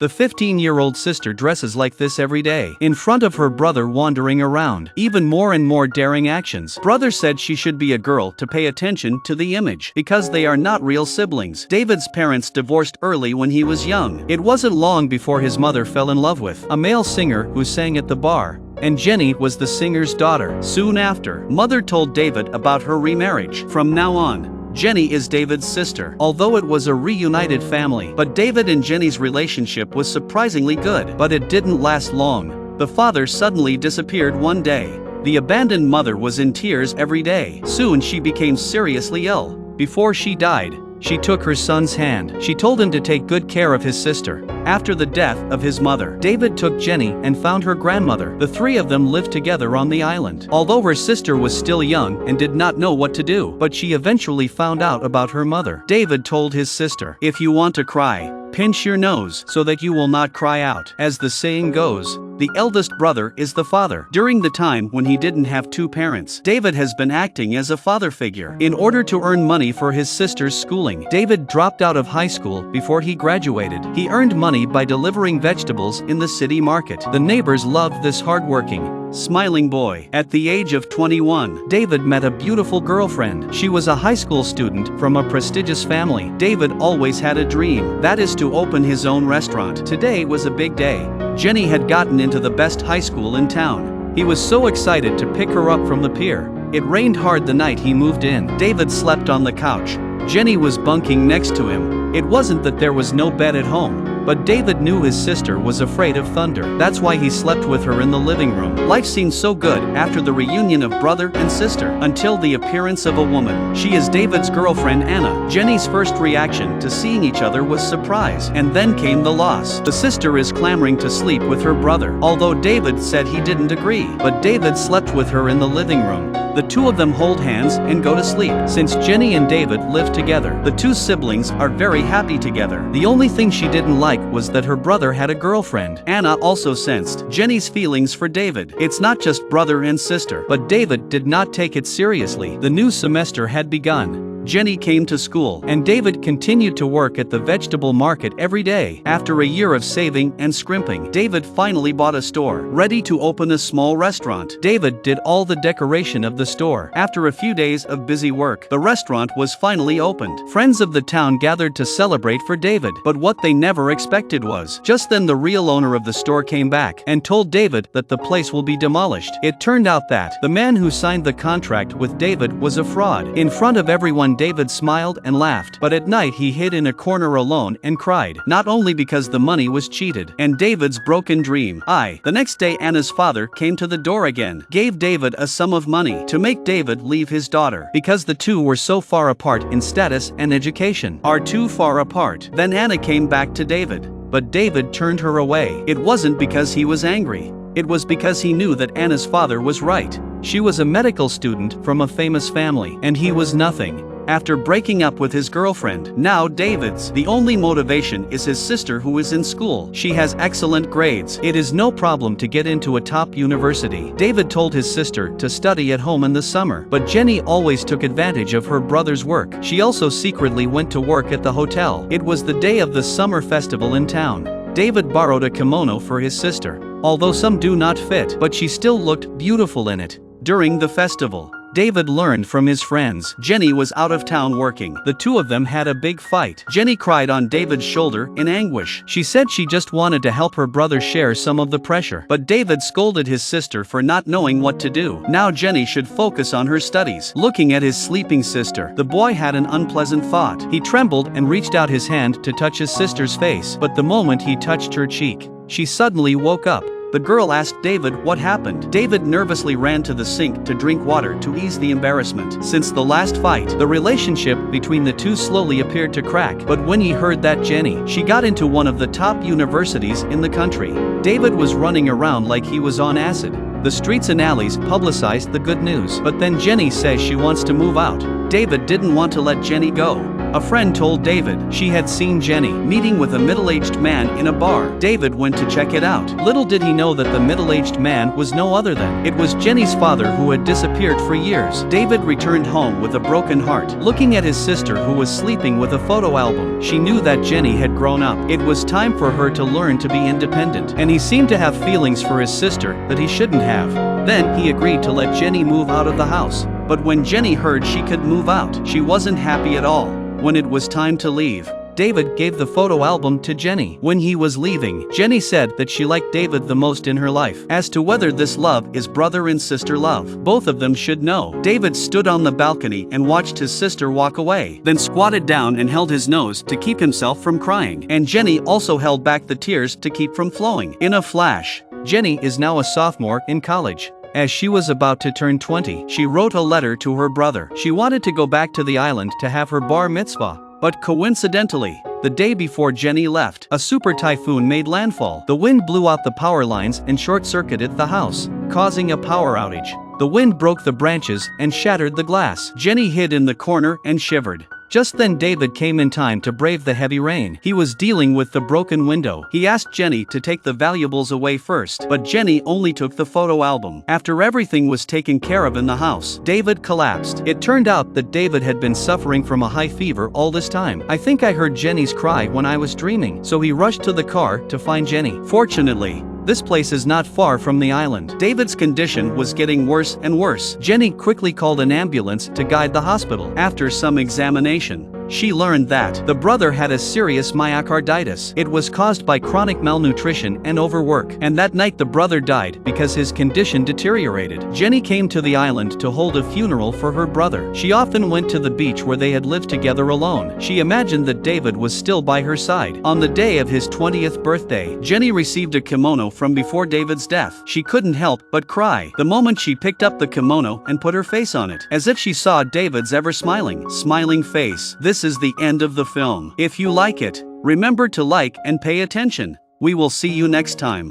The 15-year-old sister dresses like this every day, in front of her brother wandering around. Even more and more daring actions. Brother said she should be a girl to pay attention to the image, because they are not real siblings. David's parents divorced early when he was young. It wasn't long before his mother fell in love with a male singer who sang at the bar, and Jenny was the singer's daughter. Soon after, mother told David about her remarriage. From now on, Jenny is David's sister. Although it was a reunited family, but David and Jenny's relationship was surprisingly good. But it didn't last long. The father suddenly disappeared one day. The abandoned mother was in tears every day. Soon she became seriously ill. Before she died, she took her son's hand. She told him to take good care of his sister. After the death of his mother, David took Jenny and found her grandmother. The three of them lived together on the island. Although her sister was still young and did not know what to do, but she eventually found out about her mother. David told his sister, "If you want to cry, pinch your nose so that you will not cry out." As the saying goes, the eldest brother is the father. During the time when he didn't have two parents, David has been acting as a father figure. In order to earn money for his sister's schooling, David dropped out of high school before he graduated. He earned money by delivering vegetables in the city market. The neighbors loved this hardworking, smiling boy. At the age of 21, David met a beautiful girlfriend. She was a high school student from a prestigious family. David always had a dream, that is to open his own restaurant. Today was a big day. Jenny had gotten into the best high school in town. He was so excited to pick her up from the pier. It rained hard the night he moved in. David slept on the couch. Jenny was bunking next to him. It wasn't that there was no bed at home, but David knew his sister was afraid of thunder. That's why he slept with her in the living room. Life seemed so good after the reunion of brother and sister, until the appearance of a woman. She is David's girlfriend Anna. Jenny's first reaction to seeing each other was surprise, and then came the loss. The sister is clamoring to sleep with her brother, although David said he didn't agree. But David slept with her in the living room. The two of them hold hands and go to sleep. Since Jenny and David live together, the two siblings are very happy together. The only thing she didn't like was that her brother had a girlfriend. Anna also sensed Jenny's feelings for David. It's not just brother and sister, but David did not take it seriously. The new semester had begun. Jenny came to school, and David continued to work at the vegetable market every day. After a year of saving and scrimping, David finally bought a store, ready to open a small restaurant. David did all the decoration of the store. After a few days of busy work, the restaurant was finally opened. Friends of the town gathered to celebrate for David, but what they never expected was, just then the real owner of the store came back and told David that the place will be demolished. It turned out that the man who signed the contract with David was a fraud. In front of everyone, David smiled and laughed, but at night he hid in a corner alone and cried, not only because the money was cheated and David's broken dream. The next day Anna's father came to the door again, gave David a sum of money to make David leave his daughter, because the two were so far apart in status and education. Are too far apart. Then Anna came back to David, but David turned her away. It wasn't because he was angry. It was because he knew that Anna's father was right. She was a medical student from a famous family, and he was nothing. After breaking up with his girlfriend, now David's the only motivation is his sister, who is in school. She has excellent grades. It is no problem to get into a top university. David told his sister to study at home in the summer, but Jenny always took advantage of her brother's work. She also secretly went to work at the hotel. It was the day of the summer festival in town. David borrowed a kimono for his sister, although some do not fit, but she still looked beautiful in it. During the festival, David learned from his friends Jenny was out of town working. The two of them had a big fight. Jenny cried on David's shoulder in anguish. She said she just wanted to help her brother share some of the pressure. But David scolded his sister for not knowing what to do. Now Jenny should focus on her studies. Looking at his sleeping sister, the boy had an unpleasant thought. He trembled and reached out his hand to touch his sister's face, but the moment he touched her cheek, she suddenly woke up. The girl asked David what happened. David nervously ran to the sink to drink water to ease the embarrassment. Since the last fight, the relationship between the two slowly appeared to crack. But when he heard that she got into one of the top universities in the country, David was running around like he was on acid. The streets and alleys publicized the good news. But then Jenny says she wants to move out. David didn't want to let Jenny go. A friend told David she had seen Jenny meeting with a middle-aged man in a bar. David went to check it out. Little did he know that the middle-aged man was no other than it was Jenny's father, who had disappeared for years. David returned home with a broken heart. Looking at his sister, who was sleeping with a photo album, she knew that Jenny had grown up. It was time for her to learn to be independent, and he seemed to have feelings for his sister that he shouldn't have. Then he agreed to let Jenny move out of the house. But when Jenny heard she could move out, she wasn't happy at all. When it was time to leave, David gave the photo album to Jenny. When he was leaving, Jenny said that she liked David the most in her life. As to whether this love is brother and sister love, both of them should know. David stood on the balcony and watched his sister walk away, then squatted down and held his nose to keep himself from crying. And Jenny also held back the tears to keep from flowing. In a flash, Jenny is now a sophomore in college. As she was about to turn 20, she wrote a letter to her brother. She wanted to go back to the island to have her bar mitzvah. But coincidentally, the day before Jenny left, a super typhoon made landfall. The wind blew out the power lines and short-circuited the house, causing a power outage. The wind broke the branches and shattered the glass. Jenny hid in the corner and shivered. Just then David came in time to brave the heavy rain. He was dealing with the broken window. He asked Jenny to take the valuables away first, but Jenny only took the photo album. After everything was taken care of in the house, David collapsed. It turned out that David had been suffering from a high fever all this time. I think I heard Jenny's cry when I was dreaming, so he rushed to the car to find Jenny. Fortunately, this place is not far from the island. David's condition was getting worse and worse. Jenny quickly called an ambulance to guide the hospital. After some examination, she learned that the brother had a serious myocarditis. It was caused by chronic malnutrition and overwork, and that night the brother died because his condition deteriorated. Jenny came to the island to hold a funeral for her brother. She often went to the beach where they had lived together alone. She imagined that David was still by her side. On the day of his 20th birthday, Jenny received a kimono from before David's death. She couldn't help but cry the moment she picked up the kimono and put her face on it, as if she saw David's smiling face. This is the end of the film. If you like it, remember to like and pay attention. We will see you next time.